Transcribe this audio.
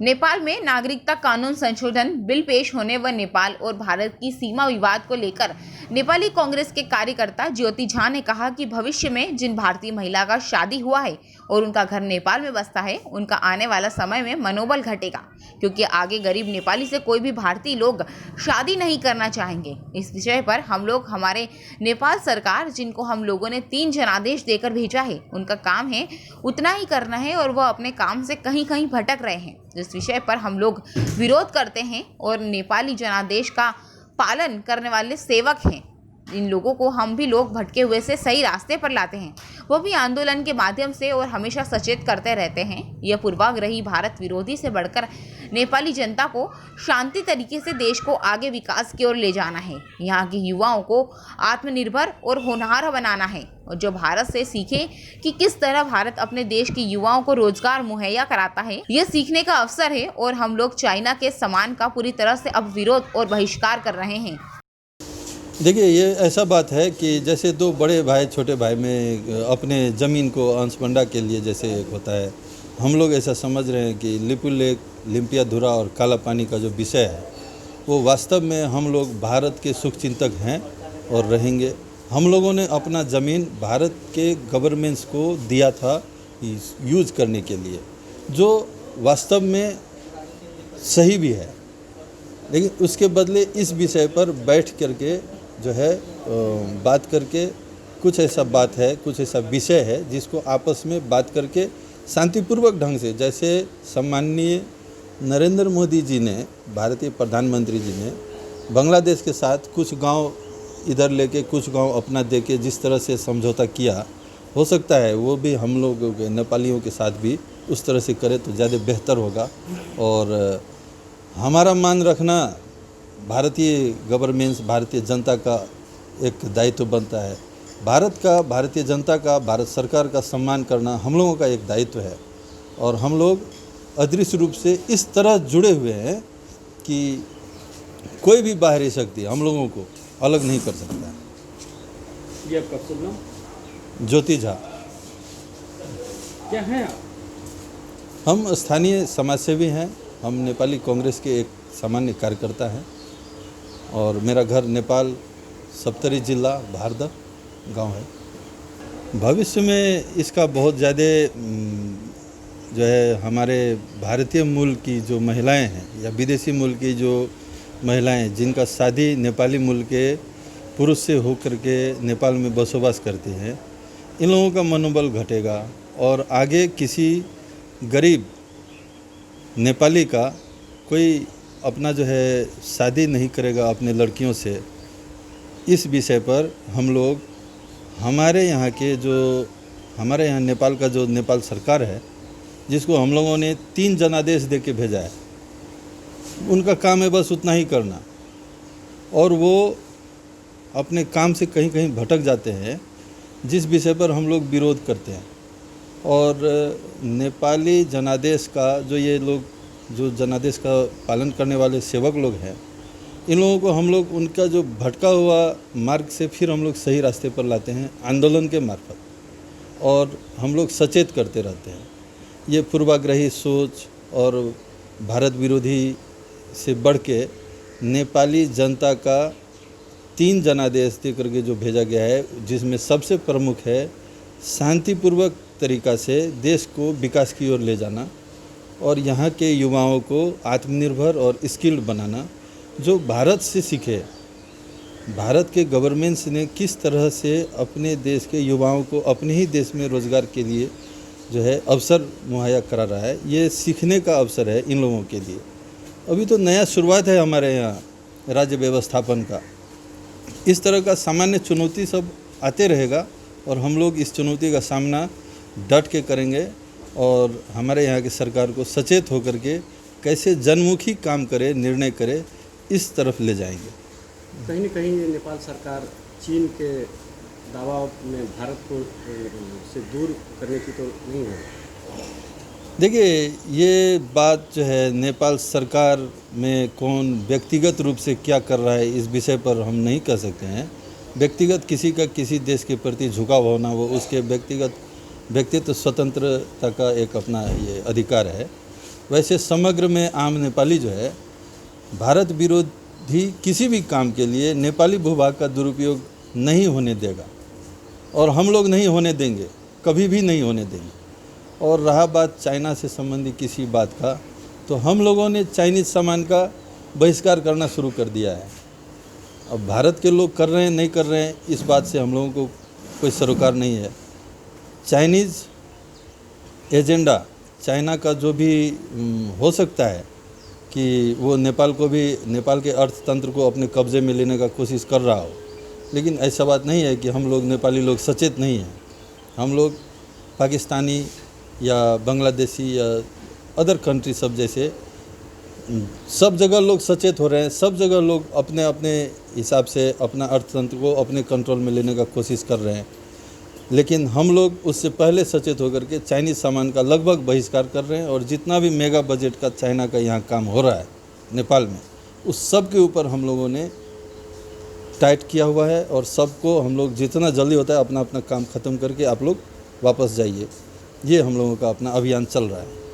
नेपाल में नागरिकता कानून संशोधन बिल पेश होने व नेपाल और भारत की सीमा विवाद को लेकर नेपाली कांग्रेस के कार्यकर्ता ज्योति झा ने कहा कि भविष्य में जिन भारतीय महिला का शादी हुआ है और उनका घर नेपाल में बसता है, उनका आने वाला समय में मनोबल घटेगा, क्योंकि आगे गरीब नेपाली से कोई भी भारतीय लोग शादी नहीं करना चाहेंगे। इस विषय पर हम लोग हमारे नेपाल सरकार, जिनको हम लोगों ने 3 जनादेश देकर भेजा है, उनका काम है उतना ही करना है और वह अपने काम से कहीं कहीं भटक रहे हैं। इस विषय पर हम लोग विरोध करते हैं और नेपाली जनादेश का पालन करने वाले सेवक हैं। इन लोगों को हम भी लोग भटके हुए से सही रास्ते पर लाते हैं, वो भी आंदोलन के माध्यम से, और हमेशा सचेत करते रहते हैं। यह पूर्वाग्रही भारत विरोधी से बढ़कर नेपाली जनता को शांति तरीके से देश को आगे विकास की ओर ले जाना है। यहाँ के युवाओं को आत्मनिर्भर और होनहार बनाना है, और जो भारत से सीखे कि किस तरह भारत अपने देश के युवाओं को रोजगार मुहैया कराता है, यह सीखने का अवसर है। और हम लोग चाइना के सामान का पूरी तरह से अब विरोध और बहिष्कार कर रहे हैं। देखिए, ये ऐसा बात है कि जैसे 2 बड़े भाई छोटे भाई में अपने ज़मीन को अंशबंडा के लिए जैसे एक होता है, हम लोग ऐसा समझ रहे हैं कि लिपु लेक, लिम्पियाधुरा और काला पानी का जो विषय है, वो वास्तव में हम लोग भारत के शुभचिंतक हैं और रहेंगे। हम लोगों ने अपना ज़मीन भारत के गवर्नमेंट्स को दिया था यूज़ करने के लिए, जो वास्तव में सही भी है, लेकिन उसके बदले इस विषय पर बैठ करके जो है बात करके कुछ ऐसा बात है, कुछ ऐसा विषय है जिसको आपस में बात करके शांतिपूर्वक ढंग से, जैसे सम्माननीय नरेंद्र मोदी जी ने, भारतीय प्रधानमंत्री जी ने बांग्लादेश के साथ कुछ गांव इधर लेके कुछ गांव अपना देके जिस तरह से समझौता किया, हो सकता है वो भी हम लोगों के नेपालियों के साथ भी उस तरह से करे तो ज़्यादा बेहतर होगा। और हमारा मान रखना भारतीय गवर्नमेंट्स, भारतीय जनता का एक दायित्व बनता है। भारत का, भारतीय जनता का, भारत सरकार का सम्मान करना हम लोगों का एक दायित्व है। और हम लोग अदृश्य रूप से इस तरह जुड़े हुए हैं कि कोई भी बाहरी शक्ति हम लोगों को अलग नहीं कर सकता है। ये आपका शुभ नाम? ज्योति झा। क्या है आप? हम स्थानीय समाजसेवी हैं। हम नेपाली कांग्रेस के एक सामान्य कार्यकर्ता हैं और मेरा घर नेपाल सप्तरी जिला भारदा गांव है। भविष्य में इसका बहुत ज़्यादा जो है हमारे भारतीय मूल की जो महिलाएं हैं या विदेशी मूल की जो महिलाएं जिनका शादी नेपाली मूल के पुरुष से होकर के नेपाल में बसोबास करती हैं, इन लोगों का मनोबल घटेगा और आगे किसी गरीब नेपाली का कोई अपना जो है शादी नहीं करेगा अपने लड़कियों से। इस विषय पर हम लोग हमारे यहाँ के जो हमारे यहाँ नेपाल का जो नेपाल सरकार है, जिसको हम लोगों ने 3 जनादेश दे के भेजा है, उनका काम है बस उतना ही करना, और वो अपने काम से कहीं कहीं भटक जाते हैं, जिस विषय पर हम लोग विरोध करते हैं। और नेपाली जनादेश का जो ये लोग जो जनादेश का पालन करने वाले सेवक लोग हैं, इन लोगों को हम लोग उनका जो भटका हुआ मार्ग से फिर हम लोग सही रास्ते पर लाते हैं आंदोलन के मार्फत, और हम लोग सचेत करते रहते हैं। ये पूर्वाग्रही सोच और भारत विरोधी से बढ़ के नेपाली जनता का 3 जनादेश दे करके जो भेजा गया है, जिसमें सबसे प्रमुख है शांतिपूर्वक तरीक़ा से देश को विकास की ओर ले जाना और यहाँ के युवाओं को आत्मनिर्भर और स्किल्ड बनाना, जो भारत से सीखे। भारत के गवर्नमेंट्स ने किस तरह से अपने देश के युवाओं को अपने ही देश में रोज़गार के लिए जो है अवसर मुहैया करा रहा है, ये सीखने का अवसर है इन लोगों के लिए। अभी तो नया शुरुआत है हमारे यहाँ राज्य व्यवस्थापन का। इस तरह का सामान्य चुनौती सब आते रहेगा और हम लोग इस चुनौती का सामना डट के करेंगे और हमारे यहाँ की सरकार को सचेत होकर के कैसे जनमुखी काम करे, निर्णय करे, इस तरफ ले जाएंगे। कहीं न कहीं नेपाल सरकार चीन के दबाव में भारत को से दूर करने की तो नहीं है? देखिए, ये बात जो है नेपाल सरकार में कौन व्यक्तिगत रूप से क्या कर रहा है, इस विषय पर हम नहीं कह सकते हैं। व्यक्तिगत किसी का किसी देश के प्रति झुकाव होना, वो उसके व्यक्तित्व स्वतंत्रता का एक अपना ये अधिकार है। वैसे समग्र में आम नेपाली जो है भारत विरोधी किसी भी काम के लिए नेपाली भूभाग का दुरुपयोग नहीं होने देगा और हम लोग नहीं होने देंगे, कभी भी नहीं होने देंगे। और रहा बात चाइना से संबंधित किसी बात का, तो हम लोगों ने चाइनीज़ सामान का बहिष्कार करना शुरू कर दिया है। अब भारत के लोग कर रहे हैं नहीं कर रहे हैं, इस बात से हम लोगों को कोई सरोकार नहीं है। चाइनीज़ एजेंडा, चाइना का जो भी हो सकता है कि वो नेपाल को भी, नेपाल के अर्थतंत्र को अपने कब्जे में लेने का कोशिश कर रहा हो, लेकिन ऐसा बात नहीं है कि हम लोग नेपाली लोग सचेत नहीं हैं। हम लोग पाकिस्तानी या बांग्लादेशी या अदर कंट्री सब जैसे सब जगह लोग सचेत हो रहे हैं, सब जगह लोग अपने अपने हिसाब से अपना अर्थतंत्र को अपने कंट्रोल में लेने का कोशिश कर रहे हैं। लेकिन हम लोग उससे पहले सचेत होकर के चाइनीज़ सामान का लगभग बहिष्कार कर रहे हैं और जितना भी मेगा बजट का चाइना का यहाँ काम हो रहा है नेपाल में, उस सब के ऊपर हम लोगों ने टाइट किया हुआ है और सबको हम लोग जितना जल्दी होता है अपना अपना काम ख़त्म करके आप लोग वापस जाइए, ये हम लोगों का अपना अभियान चल रहा है।